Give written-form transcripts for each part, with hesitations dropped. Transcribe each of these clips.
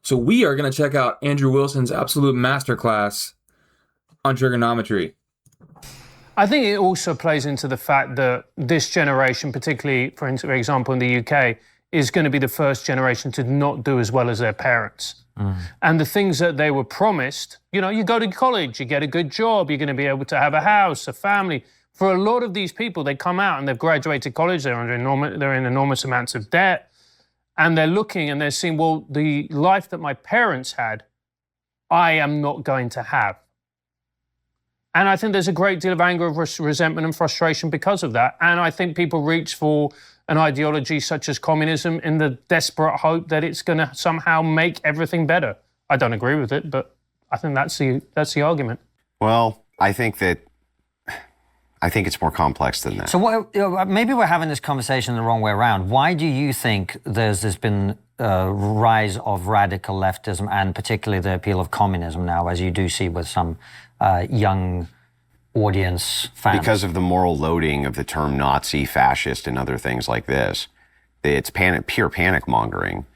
So we are going to check out Andrew Wilson's absolute masterclass on trigonometry. I think it also plays into the fact that this generation, particularly, for example, in the UK, is going to be the first generation to not do as well as their parents. And the things that they were promised, you go to college, you get a good job, you're going to be able to have a house, a family. For a lot of these people, they come out and they've graduated college, they're in enormous amounts of debt, and they're looking and they're seeing, well, the life that my parents had, I am not going to have. And I think there's a great deal of anger, resentment and frustration because of that. And I think people reach for an ideology such as communism in the desperate hope that it's going to somehow make everything better. I don't agree with it, but I think that's the argument. Well, I think it's more complex than that. So maybe we're having this conversation the wrong way around. Why do you think there's been a rise of radical leftism and particularly the appeal of communism now, as you do see with some young audience fans? Because of the moral loading of the term Nazi, fascist, and other things like this. It's pure panic mongering.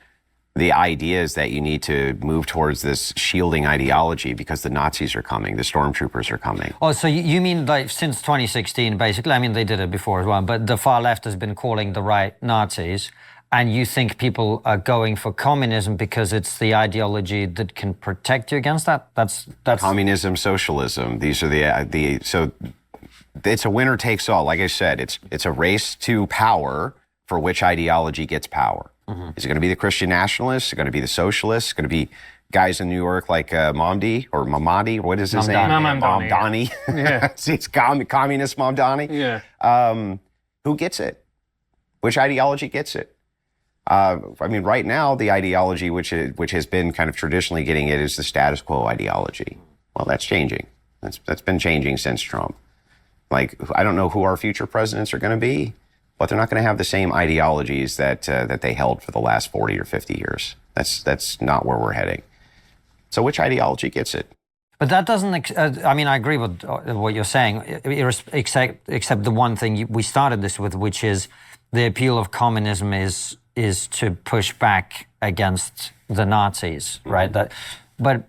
The idea is that you need to move towards this shielding ideology because the Nazis are coming, the stormtroopers are coming. Oh, so you mean like since 2016, basically? I mean, they did it before as well, but the far left has been calling the right Nazis, and you think people are going for communism because it's the ideology that can protect you against that? That's communism, socialism. These are so it's a winner takes all. Like I said, it's a race to power for which ideology gets power. Is it going to be the Christian nationalists? Is it going to be the socialists? Is it going to be guys in New York like Mamdi or Mamadi? What is his name? Mamdani. Yeah. It's communist Mamdani. Yeah. Who gets it? Which ideology gets it? I mean, right now, the ideology which has been kind of traditionally getting it is the status quo ideology. Well, that's changing. That's been changing since Trump. Like, I don't know who our future presidents are going to be, but they're not going to have the same ideologies that they held for the last 40 or 50 years. That's not where we're heading. So which ideology gets it? But that doesn't, I mean, I agree with what you're saying, except the one thing we started this with, which is the appeal of communism is to push back against the Nazis, right? But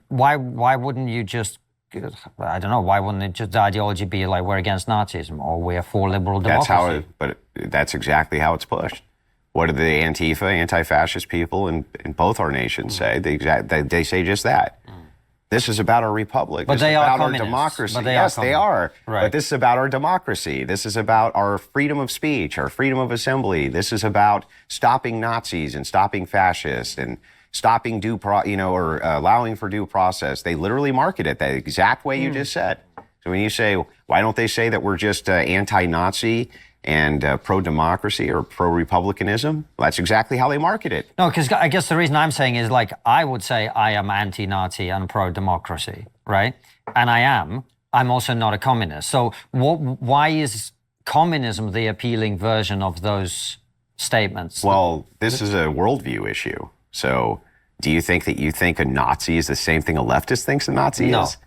why wouldn't you just, I don't know, why wouldn't it just the ideology be like we're against Nazism or we're for liberal democracy? But that's exactly how it's pushed. What do the Antifa, anti-fascist people in both our nations say? They say just that. This is about our republic. But this is about our democracy. Yes, they are. Right. But this is about our democracy. This is about our freedom of speech, our freedom of assembly. This is about stopping Nazis and stopping fascists and stopping or allowing for due process. They literally market it the exact way you just said. So when you say, why don't they say that we're just anti-Nazi and pro-democracy or pro-republicanism? Well, that's exactly how they market it. No, because I guess the reason I'm saying is, like, I would say I am anti-Nazi and pro-democracy, right? And I am. I'm also not a communist. So why is communism the appealing version of those statements? Well, this is a worldview issue. So do you think a Nazi is the same thing a leftist thinks a Nazi is?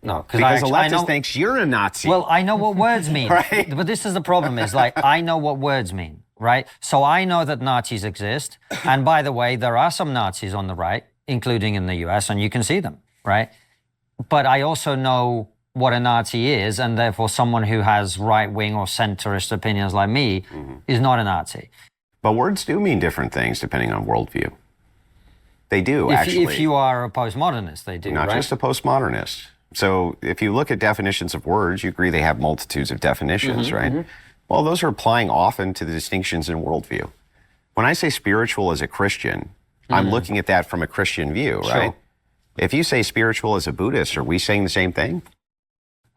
No, because a leftist thinks you're a Nazi. Well, I know what words mean. Right? But this is the problem, is like, I know what words mean, right? So I know that Nazis exist. And by the way, there are some Nazis on the right, including in the US, and you can see them, right? But I also know what a Nazi is, and therefore someone who has right-wing or centrist opinions like me is not a Nazi. But words do mean different things depending on worldview. They do, actually. If you are a postmodernist, they do, Not right? just a postmodernist. So if you look at definitions of words, you agree they have multitudes of definitions, right? Well, those are applying often to the distinctions in worldview. When I say spiritual as a Christian, I'm looking at that from a Christian view, right? If you say spiritual as a Buddhist, are we saying the same thing?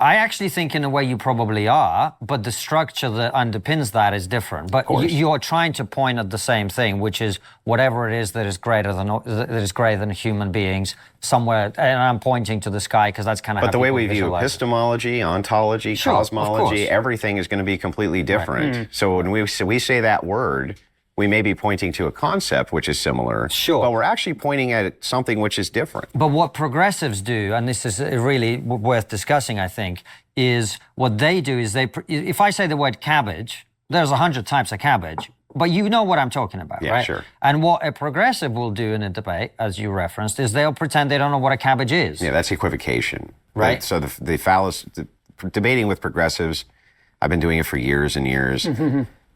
I actually think in a way you probably are, but the structure that underpins that is different. But you're trying to point at the same thing, which is whatever it is that is greater than human beings somewhere. And I'm pointing to the sky because that's kind of. But the way we view epistemology, ontology, cosmology, everything is going to be completely different. Right. So when we say that word, we may be pointing to a concept which is similar, but we're actually pointing at something which is different. But what progressives do, and this is really worth discussing, I think, is what they do is if I say the word cabbage, there's 100 types of cabbage, But you know what I'm talking about, Yeah, right? sure. And what a progressive will do in a debate, as you referenced, is they'll pretend they don't know what a cabbage is. Yeah, that's equivocation. Right. So the fallacy, debating with progressives, I've been doing it for years and years.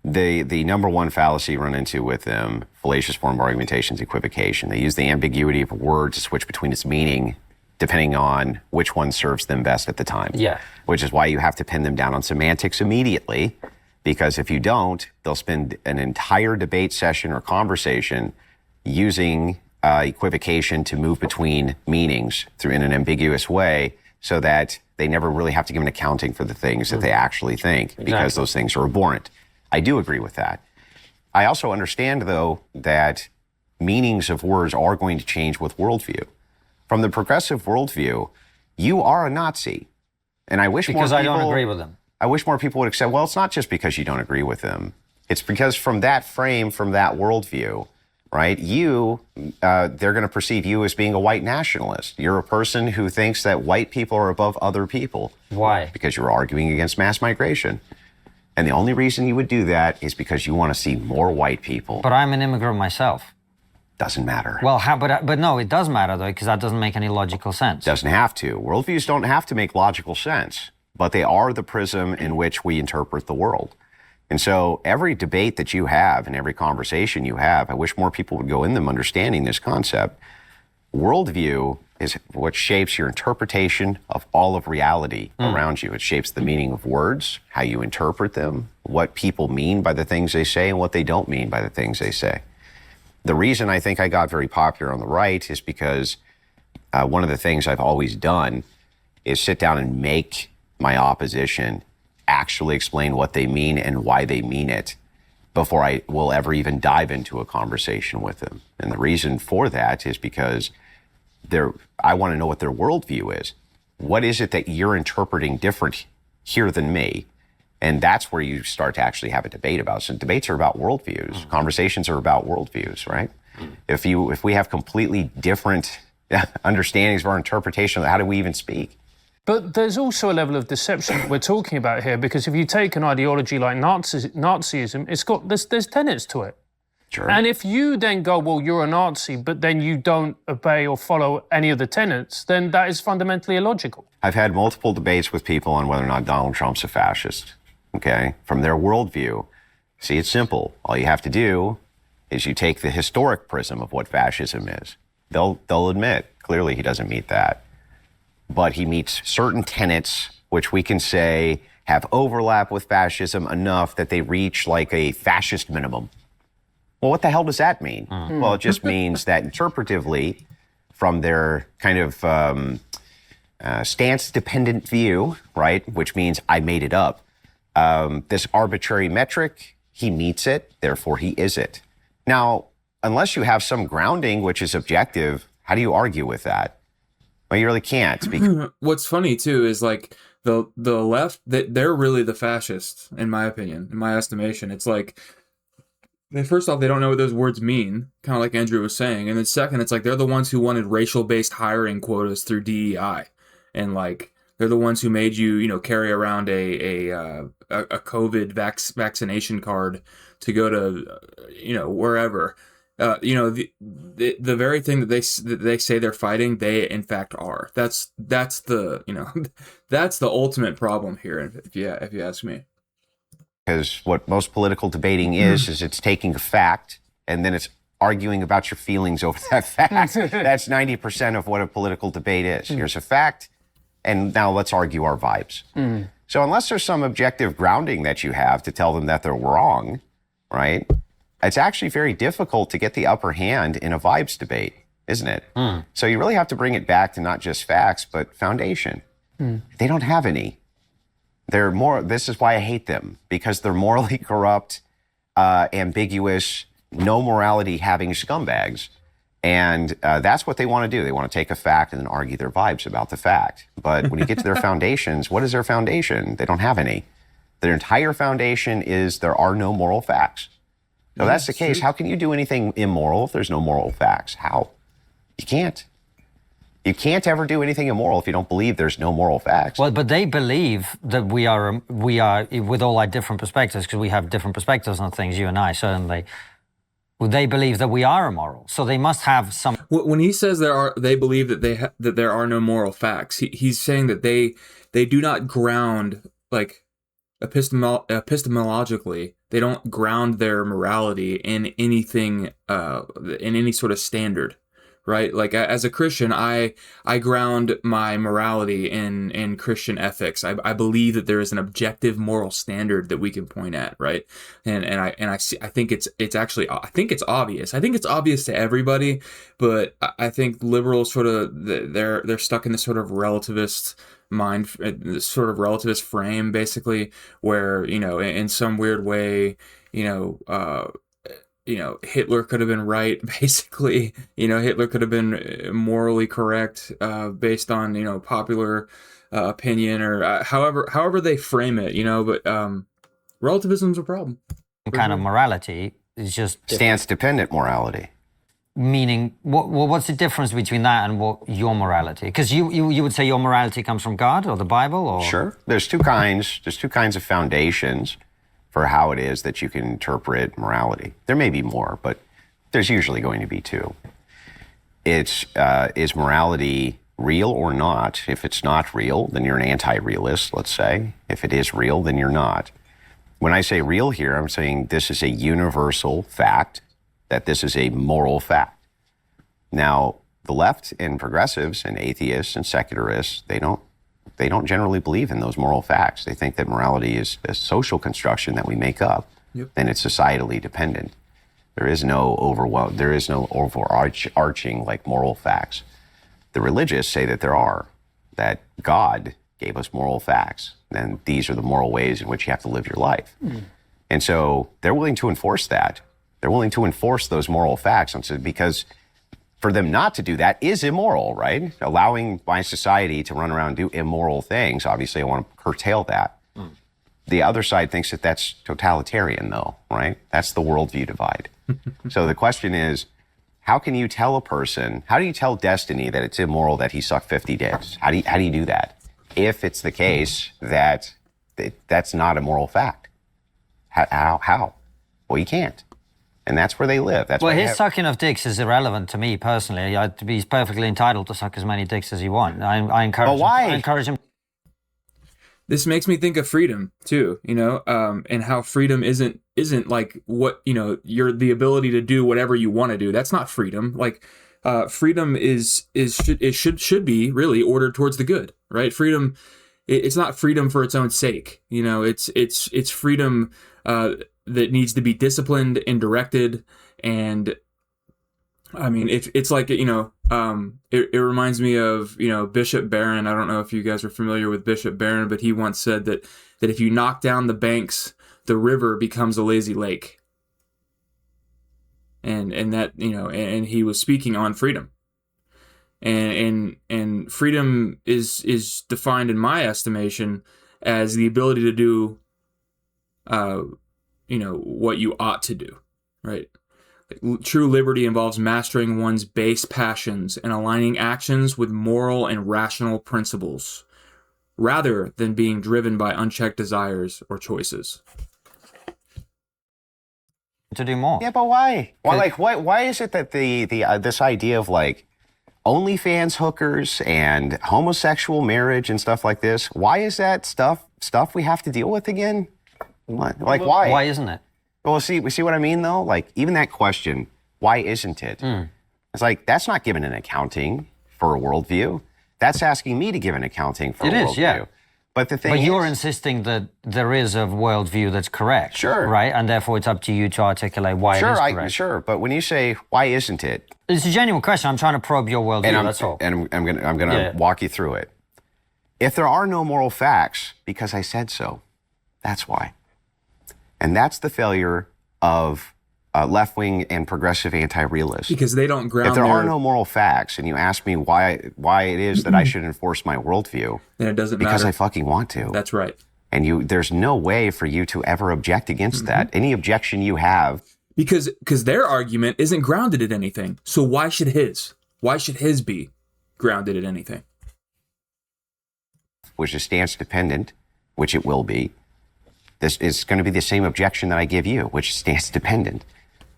The number one fallacy you run into with them, fallacious form of argumentation, is equivocation. They use the ambiguity of a word to switch between its meaning depending on which one serves them best at the time. Yeah. Which is why you have to pin them down on semantics immediately, because if you don't, they'll spend an entire debate session or conversation using equivocation to move between meanings through in an ambiguous way, so that they never really have to give an accounting for the things that they actually think, because those things are abhorrent. I do agree with that. I also understand, though, that meanings of words are going to change with worldview. From the progressive worldview, you are a Nazi. And I wish Because more I people, don't agree with them. I wish more people would accept, well, it's not just because you don't agree with them. It's because from that frame, from that worldview, right, they're going to perceive you as being a white nationalist. You're a person who thinks that white people are above other people. Why? Because you're arguing against mass migration. And the only reason you would do that is because you want to see more white people. But I'm an immigrant myself. Doesn't matter. Well, but no, it does matter, though, because that doesn't make any logical sense. Doesn't have to. Worldviews don't have to make logical sense, but they are the prism in which we interpret the world. And so every debate that you have and every conversation you have, I wish more people would go in them understanding this concept. Worldview is what shapes your interpretation of all of reality around you. It shapes the meaning of words, how you interpret them, what people mean by the things they say and what they don't mean by the things they say. The reason I think I got very popular on the right is because one of the things I've always done is sit down and make my opposition actually explain what they mean and why they mean it before I will ever even dive into a conversation with them. And the reason for that is because I want to know what their worldview is. What is it that you're interpreting different here than me? And that's where you start to actually have a debate about. So debates are about worldviews. Conversations are about worldviews, right? If we have completely different understandings of our interpretation, how do we even speak? But there's also a level of deception that we're talking about here, because if you take an ideology like Nazism, there's tenets to it. Sure. And if you then go, well, you're a Nazi, but then you don't obey or follow any of the tenets, then that is fundamentally illogical. I've had multiple debates with people on whether or not Donald Trump's a fascist, okay? From their worldview. See, it's simple. All you have to do is you take the historic prism of what fascism is. They'll admit, clearly he doesn't meet that. But he meets certain tenets, which we can say have overlap with fascism enough that they reach like a fascist minimum. Well, what the hell does that mean? Well, it just means that interpretively, from their kind of stance-dependent view, right, which means I made it up, this arbitrary metric, he meets it, therefore he is it. Now, unless you have some grounding which is objective, how do you argue with that? Well, you really can't. What's funny, too, is like the left, they're really the fascists, in my opinion, in my estimation. It's like, first off, they don't know what those words mean, kind of like Andrew was saying. And then second, it's like they're the ones who wanted racial-based hiring quotas through DEI. And like, they're the ones who made you, carry around a COVID vaccination card to go to, wherever. The very thing that they say they're fighting, they in fact are. That's the that's the ultimate problem here, if you ask me. Because what most political debating is it's taking a fact and then it's arguing about your feelings over that fact. That's 90% of what a political debate is. Here's a fact, and now let's argue our vibes. So unless there's some objective grounding that you have to tell them that they're wrong, right? It's actually very difficult to get the upper hand in a vibes debate, isn't it? So you really have to bring it back to not just facts, but foundation. They don't have any. This is why I hate them, because they're morally corrupt, ambiguous, no morality having scumbags. And that's what they want to do. They want to take a fact and then argue their vibes about the fact. But when you get to their foundations, what is their foundation? They don't have any. Their entire foundation is there are no moral facts. So that's the case. How can you do anything immoral if there's no moral facts? How? You can't. You can't ever do anything immoral if you don't believe there's no moral facts. Well, but they believe that we are with all our different perspectives, because we have different perspectives on things, you and I, certainly. They believe that we are immoral, so they must have some. When he says they believe that that there are no moral facts, he's saying that they do not ground, like, epistemologically, they don't ground their morality in anything, in any sort of standard, right? Like, as a Christian, I ground my morality in Christian ethics. I believe that there is an objective moral standard that we can point at, right? And I think it's obvious. I think it's obvious to everybody, but I think liberals sort of, they're stuck in this sort of relativist mind, this sort of relativist frame, basically, where, in some weird way, Hitler could have been right, basically. Hitler could have been morally correct, based on, popular opinion, or however they frame it, but relativism's a problem. Kind of morality is just Stance-dependent morality. Meaning, what's the difference between that and what your morality? Because you would say your morality comes from God or the Bible, or Sure. There's two kinds of foundations for how it is that you can interpret morality. There may be more, but there's usually going to be two. It's is morality real or not? If it's not real, then you're an anti-realist, let's say. If it is real, then you're not. When I say real here, I'm saying this is a universal fact, that this is a moral fact. Now, the left and progressives and atheists and secularists, they don't generally believe in those moral facts. They think that morality is a social construction that we make up, and it's societally dependent. There is no overarching like moral facts. The religious say that there are, that God gave us moral facts, and these are the moral ways in which you have to live your life. And so they're willing to enforce that. They're willing to enforce those moral facts, because for them not to do that is immoral, right? Allowing my society to run around and do immoral things, obviously I want to curtail that. The other side thinks that that's totalitarian, though, right? That's the worldview divide. So the question is, how do you tell Destiny that it's immoral that he sucked 50 dicks? How do you do that? If it's the case that that's not a moral fact. How? Well, you can't. And that's where they live. That's well, his sucking of dicks is irrelevant to me personally. He's perfectly entitled to suck as many dicks as he wants. I encourage. But why? I encourage him. This makes me think of freedom too, and how freedom isn't like what, you're the ability to do whatever you want to do. That's not freedom. Like, freedom should be really ordered towards the good, right? Freedom, it's not freedom for its own sake. It's freedom that needs to be disciplined and directed. And I mean, it's like, it reminds me of, Bishop Barron. I don't know if you guys are familiar with Bishop Barron, but he once said that if you knock down the banks, the river becomes a lazy lake. And that, and he was speaking on freedom. And freedom is defined in my estimation as the ability to do what you ought to do, right? True liberty involves mastering one's base passions and aligning actions with moral and rational principles, rather than being driven by unchecked desires or choices. To do more. Yeah, but why? Why is it that the this idea of like OnlyFans hookers and homosexual marriage and stuff like this, why is that stuff we have to deal with again? What? Like, why? Why isn't it? Well, see what I mean, though? Like, even that question, why isn't it? It's like, that's not giving an accounting for a worldview. That's asking me to give an accounting for a worldview. It is, yeah. But the thing is... But you're insisting that there is a worldview that's correct. Sure. Right? And therefore, it's up to you to articulate why it is correct. Sure, but when you say, why isn't it? It's a genuine question. I'm trying to probe your worldview, that's all. And I'm gonna walk you through it. If there are no moral facts, because I said so, that's why. And that's the failure of left-wing and progressive anti-realists. Because they don't ground. If there are no moral facts, and you ask me why it is that I should enforce my worldview, then it doesn't matter. Because I fucking want to. That's right. And there's no way for you to ever object against that. Any objection you have, because their argument isn't grounded in anything. So why should his? Why should his be? grounded in anything. Which is stance dependent, which it will be. This is going to be the same objection that I give you, which is stance dependent.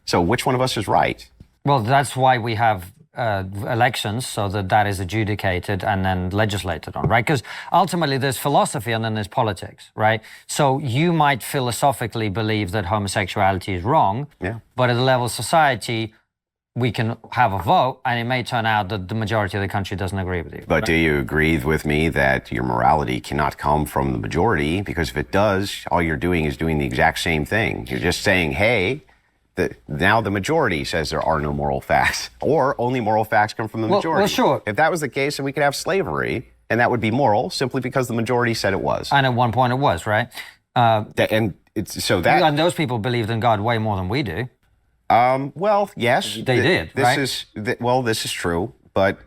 So which one of us is right? Well, that's why we have elections, so that is adjudicated and then legislated on, right? Because ultimately there's philosophy and then there's politics, right? So you might philosophically believe that homosexuality is wrong, but at the level of society, we can have a vote and it may turn out that the majority of the country doesn't agree with you. But do you agree with me that your morality cannot come from the majority? Because if it does, all you're doing is doing the exact same thing. You're just saying, hey, now the majority says there are no moral facts, or only moral facts come from the majority. Well, sure. If that was the case, then we could have slavery, and that would be moral simply because the majority said it was. And at one point it was, right? And those people believed in God way more than we do. Well, yes. They did, right? This is true, but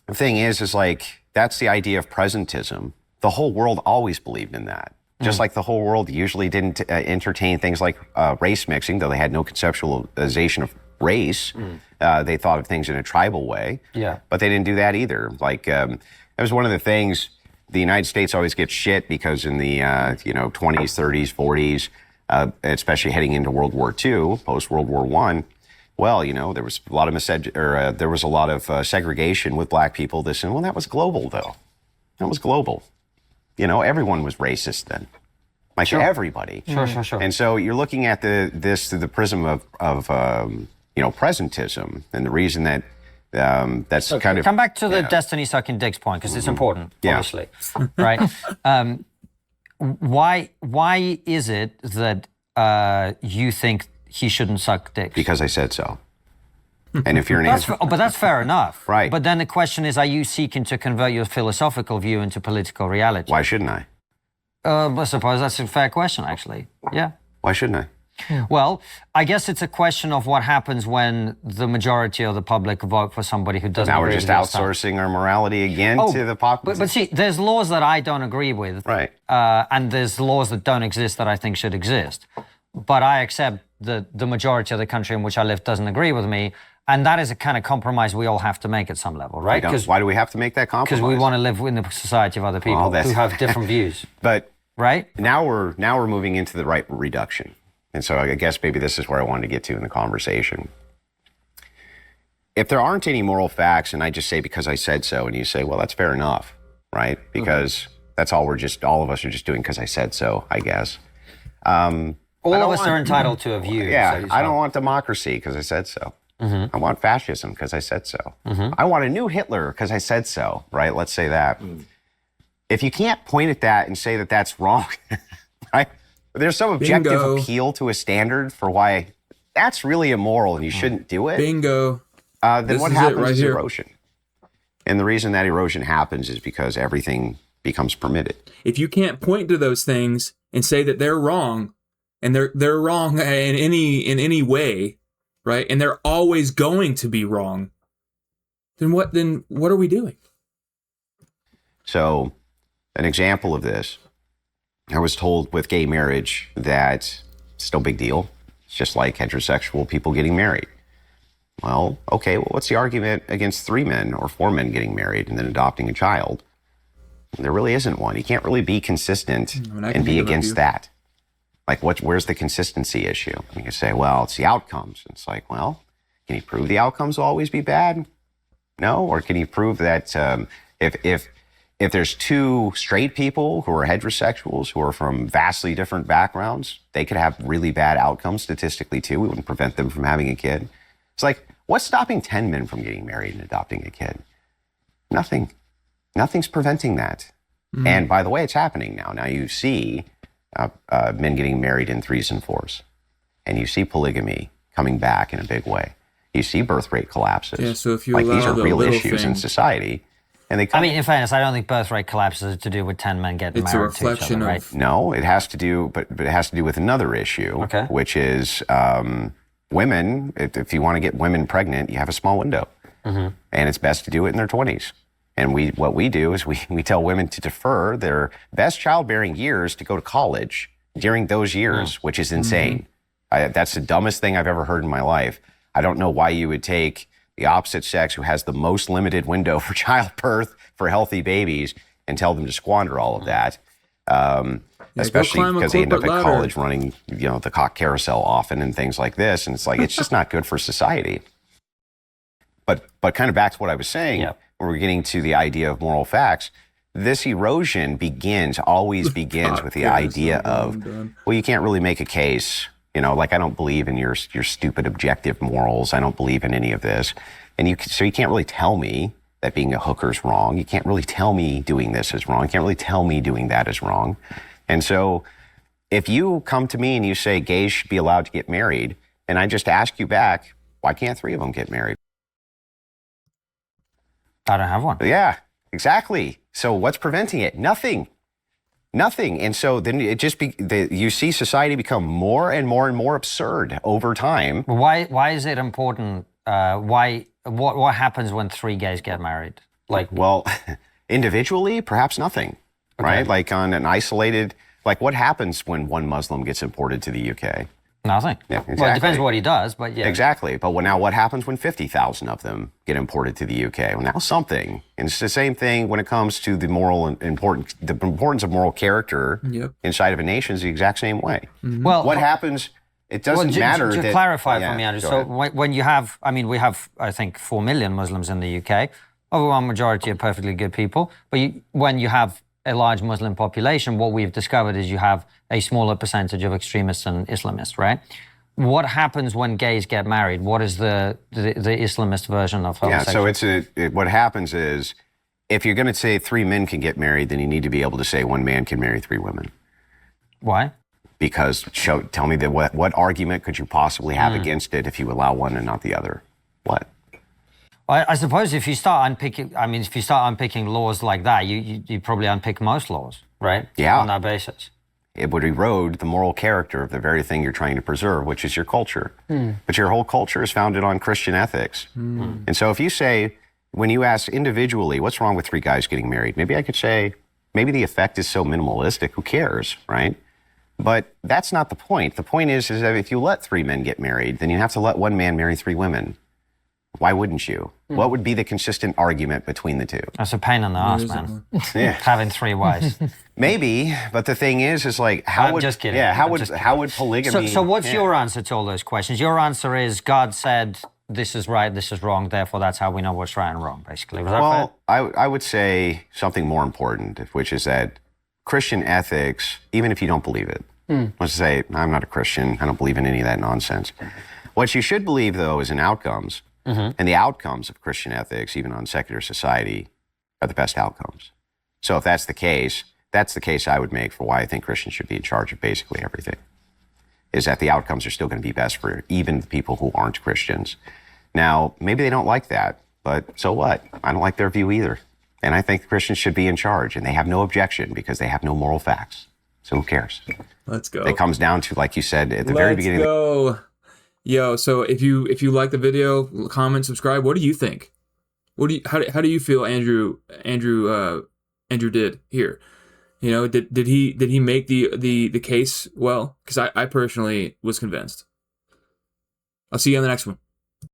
the thing is like, that's the idea of presentism. The whole world always believed in that. Just like the whole world usually didn't entertain things like race mixing, though they had no conceptualization of race. They thought of things in a tribal way. Yeah. But they didn't do that either. Like, it was one of the things, the United States always gets shit because in the 20s, 30s, 40s, especially heading into World War II, post World War I, well, there was a lot of segregation with black people. That was global, though. That was global. Everyone was racist then. Like everybody. Sure. And so you're looking at this through the prism of presentism, and the reason that that's kind of... Come back to the destiny sucking dicks point, because it's important, obviously. Right? Why is it that you think he shouldn't suck dicks? Because I said so. And if you're but that's fair enough. Right. But then the question is, are you seeking to convert your philosophical view into political reality? Why shouldn't I? I suppose that's a fair question, actually. Yeah. Why shouldn't I? Well, I guess it's a question of what happens when the majority of the public vote for somebody who doesn't agree with Now we're just outsourcing our morality again to the populace. But see, there's laws that I don't agree with. Right. And there's laws that don't exist that I think should exist. But I accept that the majority of the country in which I live doesn't agree with me. And that is a kind of compromise we all have to make at some level, right? Why do we have to make that compromise? Because we want to live in the society of other people who have different views. But right now we're moving into the right reduction, and so I guess maybe this is where I wanted to get to in the conversation. If there aren't any moral facts, and I just say because I said so, and you say, well, that's fair enough, right? Because that's all all of us are just doing because I said so, I guess. All of us are entitled to a view. Yeah, I don't want democracy because I said so. I want fascism because I said so. I want a new Hitler because I said so, right? Let's say that. If you can't point at that and say that that's wrong, right? There's some objective appeal to a standard for why that's really immoral and you shouldn't do it. Bingo. Then what happens is erosion. And the reason that erosion happens is because everything becomes permitted. If you can't point to those things and say that they're wrong, and they're wrong in any way, right? And they're always going to be wrong, then what are we doing? So, an example of this, I was told with gay marriage that it's no big deal. It's just like heterosexual people getting married. Well, okay, what's the argument against 3 men or 4 men getting married and then adopting a child? There really isn't one. You can't really be consistent and be against that. Like, where's the consistency issue? You can say, well, it's the outcomes. It's like, well, can you prove the outcomes will always be bad? No? Or can you prove that if there's 2 straight people who are heterosexuals who are from vastly different backgrounds, they could have really bad outcomes statistically too. We wouldn't prevent them from having a kid. It's like, what's stopping 10 men from getting married and adopting a kid? Nothing. Nothing's preventing that. And by the way, it's happening now. Now you see men getting married in 3s and 4s. And you see polygamy coming back in a big way. You see birth rate collapses. Yeah, so if you like allow these are the real little issues in things. society. And they I mean, in fairness, I don't think birth rate collapses to do with 10 men getting It's a married to each reflection other, of- right? No, it has to do, but it has to do with another issue, which is women. If you want to get women pregnant, you have a small window, and it's best to do it in their 20s. And what we do is we tell women to defer their best childbearing years to go to college during those years, which is insane. That's the dumbest thing I've ever heard in my life. I don't know why you would take the opposite sex who has the most limited window for childbirth for healthy babies and tell them to squander all of that. Especially because they end up at college running, the cock carousel often and things like this. And it's like, it's just not good for society. But kind of back to what I was saying, when we're getting to the idea of moral facts, this erosion always begins with the idea of, well, you can't really make a case. Like, I don't believe in your stupid objective morals. I don't believe in any of this. And so you can't really tell me that being a hooker's wrong. You can't really tell me doing this is wrong. You can't really tell me doing that is wrong. And so if you come to me and you say gays should be allowed to get married, and I just ask you back, why can't 3 of them get married? I don't have one. Yeah, exactly. So what's preventing it? Nothing. And so then it just you see society become more and more and more absurd over time. Why is it important? What happens when 3 gays get married? Well, individually, perhaps nothing, right? Like on an isolated, what happens when 1 Muslim gets imported to the UK? Nothing. Yeah, exactly. Well, it depends what he does, but yeah. Exactly. But now what happens when 50,000 of them get imported to the UK? Well, now something. And it's the same thing when it comes to the importance of moral character inside of a nation is the exact same way. Mm-hmm. Well, what happens, it doesn't matter. To clarify for me, Andrew, so when you have, we have, I think, 4 million Muslims in the UK. Overwhelming majority are perfectly good people. But when you have a large Muslim population, what we've discovered is you have a smaller percentage of extremists and Islamists, right? What happens when gays get married? What is the Islamist version of homosexuality? Yeah, so what happens is, if you're going to say 3 men can get married, then you need to be able to say 1 man can marry 3 women. Why? Because tell me what argument could you possibly have against it if you allow one and not the other? What? I suppose if you start unpicking laws like that, you probably unpick most laws, right? Yeah. On that basis. It would erode the moral character of the very thing you're trying to preserve, which is your culture. But your whole culture is founded on Christian ethics. And so if you say, when you ask individually, what's wrong with 3 guys getting married? Maybe I could say, maybe the effect is so minimalistic, who cares, right? But that's not the point. The point is that if you let 3 men get married, then you have to let 1 man marry 3 women. Why wouldn't you? What would be the consistent argument between the 2? That's a pain in the ass, man. Yeah. Having 3 wives. Maybe, but the thing is I'm just kidding. Yeah, how would polygamy? So what's your answer to all those questions? Your answer is God said this is right, this is wrong, therefore that's how we know what's right and wrong, basically. Was that fair? I would say something more important, which is that Christian ethics, even if you don't believe it, let's say I'm not a Christian, I don't believe in any of that nonsense. What you should believe, though, is in outcomes. And the outcomes of Christian ethics, even on secular society, are the best outcomes. So if that's the case I would make for why I think Christians should be in charge of basically everything, is that the outcomes are still going to be best for even the people who aren't Christians. Now, maybe they don't like that, but so what? I don't like their view either. And I think Christians should be in charge, and they have no objection because they have no moral facts. So who cares? Let's go. It comes down to, like you said at the very beginning. Let's go. Yo, so if you like the video, comment, subscribe. What do you think? How do you feel Andrew did here? Did he make the case well? Because I personally was convinced. I'll see you on the next one.